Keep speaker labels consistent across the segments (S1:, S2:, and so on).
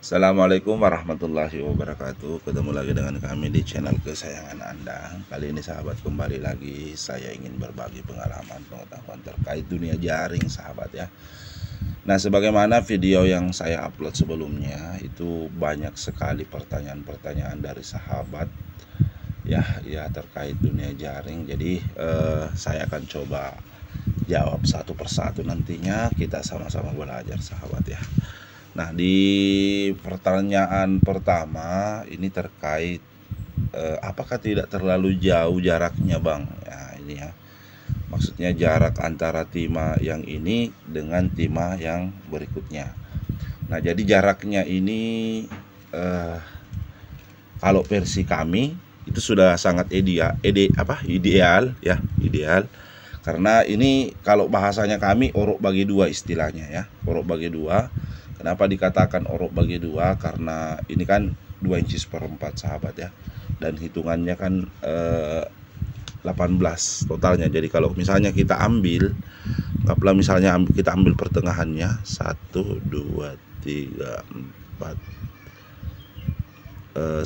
S1: Assalamualaikum warahmatullahi wabarakatuh. Ketemu lagi dengan kami di channel kesayangan Anda. Kali ini sahabat, kembali lagi saya ingin berbagi pengalaman pengetahuan terkait dunia jaring sahabat ya. Nah, sebagaimana video yang saya upload sebelumnya, itu banyak sekali pertanyaan-pertanyaan dari sahabat ya terkait dunia jaring. Jadi saya akan coba jawab satu persatu, nantinya kita sama-sama belajar sahabat ya. Nah, di pertanyaan pertama ini terkait apakah tidak terlalu jauh jaraknya Bang? Ya, ini ya. Maksudnya jarak antara timah yang ini dengan timah yang berikutnya. Nah, jadi jaraknya ini kalau versi kami itu sudah sangat ideal ya, ideal. Karena ini kalau bahasanya kami orok bagi dua istilahnya ya, orok bagi dua. Kenapa dikatakan orok bagi dua? Karena ini kan 2 inci seperempat sahabat ya, dan hitungannya kan 18 totalnya. Jadi kalau misalnya kita ambil, anggaplah misalnya kita ambil pertengahannya 1, 2, 3,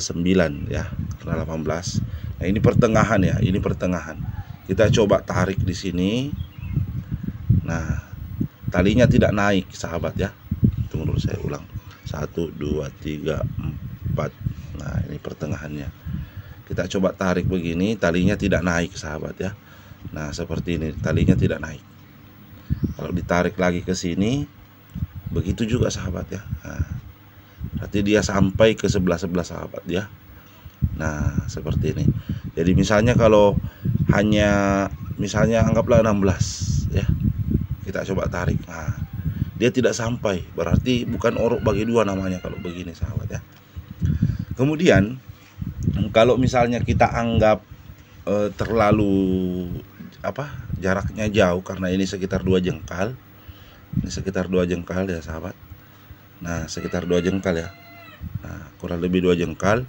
S1: 4, 9 ya, karena 18. Nah, ini pertengahan ya, ini pertengahan. Kita coba tarik di sini. Nah, talinya tidak naik sahabat ya. Tunggu dulu, saya ulang. 1, 2, 3, 4. Nah, ini pertengahannya. Kita coba tarik begini, talinya tidak naik sahabat ya. Nah, seperti ini, talinya tidak naik. Kalau ditarik lagi ke sini, begitu juga sahabat ya. Nah, berarti dia sampai ke sebelah-sebelah sahabat ya. Nah, seperti ini. Jadi misalnya kalau hanya misalnya anggaplah 16 ya, kita coba tarik. Nah, dia tidak sampai, berarti bukan orok bagi dua namanya kalau begini sahabat ya. Kemudian kalau misalnya kita anggap terlalu jaraknya jauh, karena ini sekitar 2 jengkal. Ini sekitar 2 jengkal ya sahabat. Nah, sekitar 2 jengkal ya. Nah, kurang lebih 2 jengkal.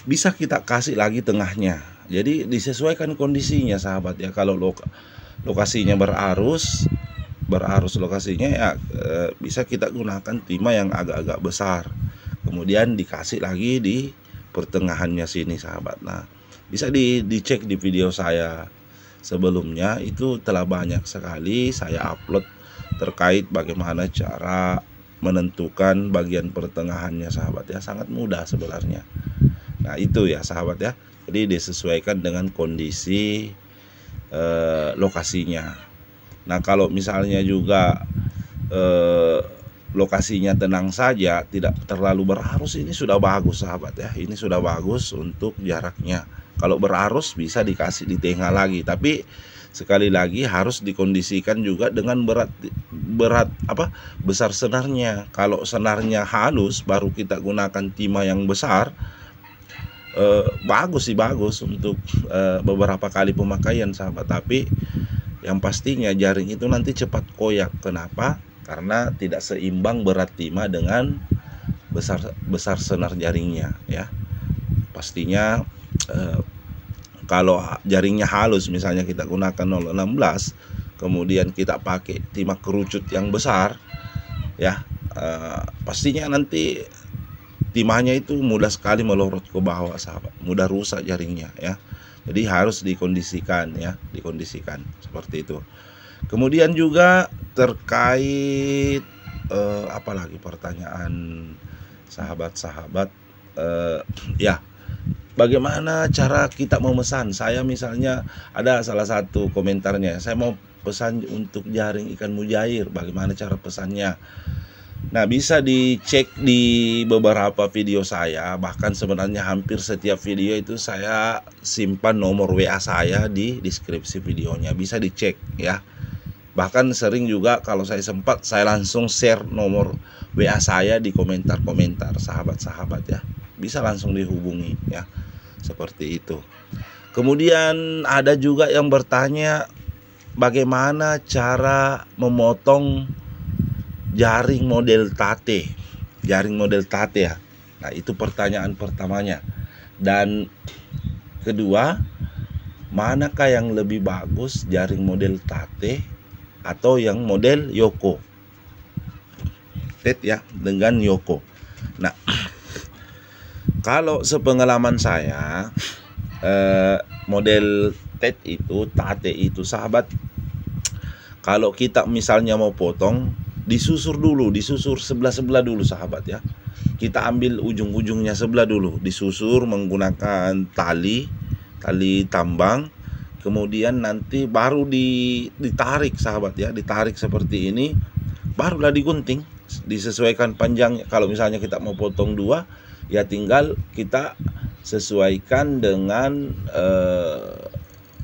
S1: Bisa kita kasih lagi tengahnya. Jadi disesuaikan kondisinya sahabat ya. Kalau lokasinya berarus lokasinya ya, bisa kita gunakan timah yang agak-agak besar, kemudian dikasih lagi di pertengahannya sini sahabat. Nah, bisa dicek di video saya sebelumnya, itu telah banyak sekali saya upload terkait bagaimana cara menentukan bagian pertengahannya sahabat ya. Sangat mudah sebenarnya. Nah, itu ya sahabat ya. Jadi disesuaikan dengan kondisi lokasinya. Nah, kalau misalnya juga lokasinya tenang saja, tidak terlalu berarus, ini sudah bagus sahabat ya. Ini sudah bagus untuk jaraknya. Kalau berarus bisa dikasih di tengah lagi, tapi sekali lagi harus dikondisikan juga dengan besar senarnya. Kalau senarnya halus, baru kita gunakan timah yang besar. Bagus untuk beberapa kali pemakaian sahabat, tapi yang pastinya jaring itu nanti cepat koyak. Kenapa? Karena tidak seimbang berat timah dengan besar senar jaringnya ya. Pastinya kalau jaringnya halus, misalnya kita gunakan 016, kemudian kita pakai timah kerucut yang besar ya, pastinya nanti timahnya itu mudah sekali melorot ke bawah sahabat, mudah rusak jaringnya ya. Jadi harus dikondisikan ya, dikondisikan seperti itu. Kemudian juga terkait apalagi pertanyaan sahabat-sahabat ya, bagaimana cara kita memesan? Saya misalnya ada salah satu komentarnya, saya mau pesan untuk jaring ikan mujair, bagaimana cara pesannya? Nah, bisa dicek di beberapa video saya. Bahkan sebenarnya hampir setiap video itu saya simpan nomor WA saya di deskripsi videonya. Bisa dicek ya. Bahkan sering juga kalau saya sempat, saya langsung share nomor WA saya di komentar-komentar sahabat-sahabat ya. Bisa langsung dihubungi ya. Seperti itu. Kemudian ada juga yang bertanya, bagaimana cara memotong jaring model tate, ya. Nah, itu pertanyaan pertamanya. Dan kedua, manakah yang lebih bagus, jaring model tate atau yang model Yoko? TED ya dengan Yoko. Nah, kalau sepengalaman saya model TED itu, Tate itu sahabat, kalau kita misalnya mau potong, disusur sebelah-sebelah dulu sahabat ya. Kita ambil ujung-ujungnya sebelah dulu, disusur menggunakan tali tambang. Kemudian nanti baru ditarik sahabat ya, ditarik seperti ini, barulah digunting, disesuaikan panjang. Kalau misalnya kita mau potong 2, ya tinggal kita sesuaikan dengan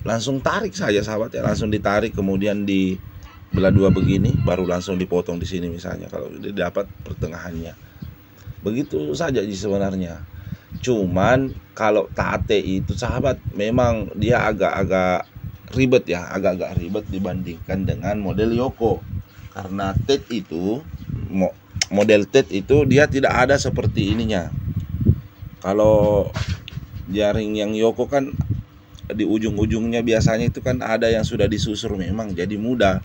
S1: langsung tarik saja sahabat ya, langsung ditarik, kemudian dibelah 2 begini, baru langsung dipotong di sini misalnya kalau dapat pertengahannya. Begitu saja sih sebenarnya. Cuman kalau Tate itu sahabat, memang dia agak-agak ribet ya, agak-agak ribet dibandingkan dengan model Yoko. Karena TED itu, model TED itu dia tidak ada seperti ininya. Kalau jaring yang Yoko kan di ujung-ujungnya biasanya itu kan ada yang sudah disusur memang, jadi mudah.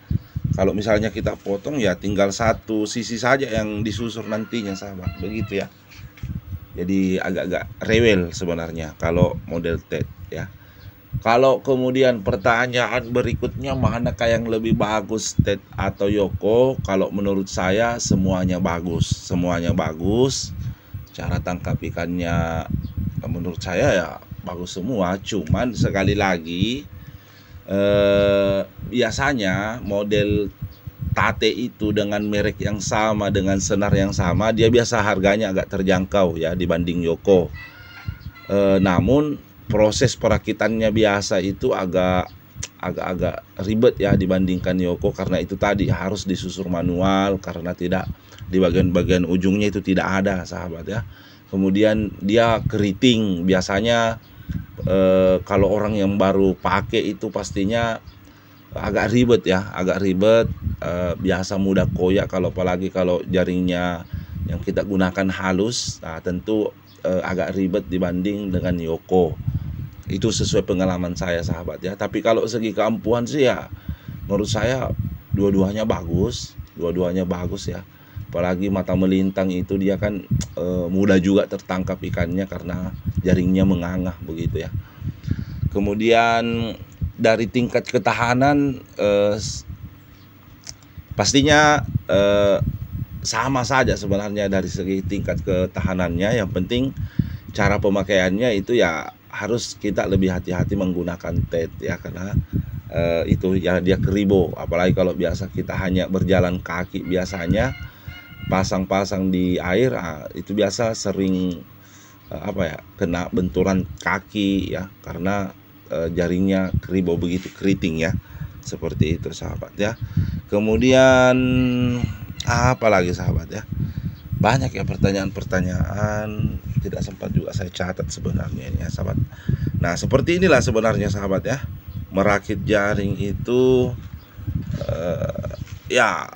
S1: Kalau misalnya kita potong ya tinggal satu sisi saja yang disusur nantinya sahabat, begitu ya. Jadi agak-agak rewel sebenarnya kalau model TED ya. Kalau kemudian pertanyaan berikutnya, manakah yang lebih bagus, TED atau Yoko? Kalau menurut saya semuanya bagus, cara tangkap ikannya menurut saya ya bagus semua. Cuman sekali lagi biasanya model Tate itu dengan merek yang sama, dengan senar yang sama, dia biasa harganya agak terjangkau ya dibanding Yoko. Namun proses perakitannya biasa itu agak ribet ya dibandingkan Yoko, karena itu tadi harus disusur manual, karena tidak di bagian-bagian ujungnya itu tidak ada sahabat ya. Kemudian dia keriting biasanya. Kalau orang yang baru pakai itu pastinya agak ribet ya, biasa mudah koyak. Kalau apalagi kalau jaringnya yang kita gunakan halus, nah tentu agak ribet dibanding dengan Yoko. Itu sesuai pengalaman saya sahabat ya. Tapi kalau segi keampuhan sih ya menurut saya dua-duanya bagus ya. Apalagi mata melintang itu dia kan mudah juga tertangkap ikannya karena jaringnya mengangah begitu ya. Kemudian dari tingkat ketahanan pastinya sama saja sebenarnya dari segi tingkat ketahanannya. Yang penting cara pemakaiannya itu ya harus kita lebih hati-hati menggunakan TED ya, karena itu ya dia keribo. Apalagi kalau biasa kita hanya berjalan kaki, biasanya pasang-pasang di air, itu biasa sering kena benturan kaki ya, karena jaringnya keribo begitu, keriting ya, seperti itu sahabat ya. Kemudian apa lagi sahabat ya, banyak ya pertanyaan-pertanyaan, tidak sempat juga saya catat sebenarnya ini ya sahabat. Nah seperti inilah sebenarnya sahabat ya, merakit jaring itu ya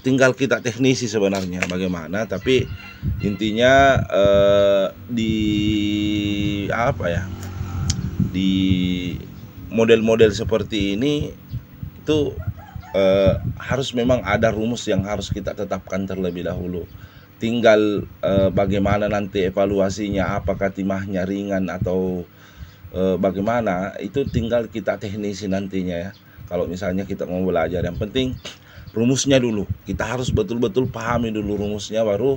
S1: tinggal kita teknisi sebenarnya bagaimana. Tapi intinya di model-model seperti ini itu harus memang ada rumus yang harus kita tetapkan terlebih dahulu. Tinggal bagaimana nanti evaluasinya, apakah timahnya ringan atau bagaimana, itu tinggal kita teknisi nantinya ya. Kalau misalnya kita mau belajar, yang penting rumusnya dulu, kita harus betul-betul pahami dulu rumusnya, baru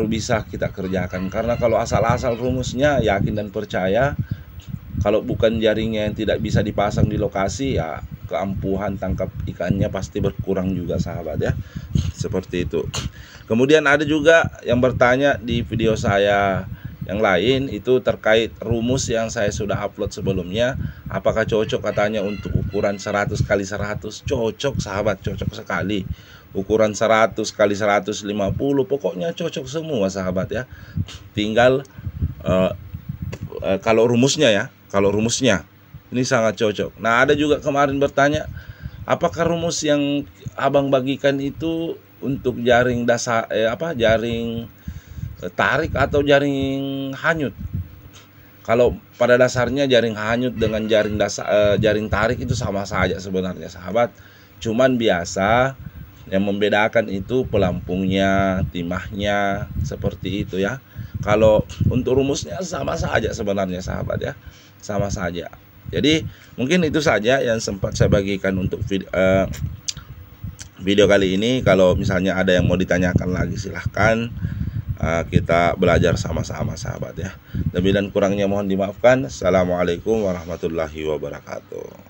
S1: bisa kita kerjakan. Karena kalau asal-asal rumusnya, yakin dan percaya, kalau bukan jaringnya yang tidak bisa dipasang di lokasi, ya keampuhan tangkap ikannya pasti berkurang juga sahabat ya, seperti itu. Kemudian ada juga yang bertanya di video saya yang lain itu terkait rumus yang saya sudah upload sebelumnya, apakah cocok katanya untuk ukuran 100 kali 100. Cocok sahabat, cocok sekali. Ukuran 100 kali 150 pokoknya cocok semua sahabat ya. Tinggal kalau rumusnya ini sangat cocok. Nah ada juga kemarin bertanya, apakah rumus yang abang bagikan itu untuk jaring dasar jaring tarik atau jaring hanyut? Kalau pada dasarnya jaring hanyut dengan jaring tarik itu sama saja sebenarnya sahabat. Cuman biasa Yang membedakan itu pelampungnya, timahnya, seperti itu ya. Kalau untuk rumusnya sama saja sebenarnya sahabat ya, sama saja. Jadi mungkin itu saja yang sempat saya bagikan untuk video kali ini. Kalau misalnya ada yang mau ditanyakan lagi silahkan, kita belajar sama-sama sahabat ya. Lebih dan kurangnya mohon dimaafkan. Assalamualaikum warahmatullahi wabarakatuh.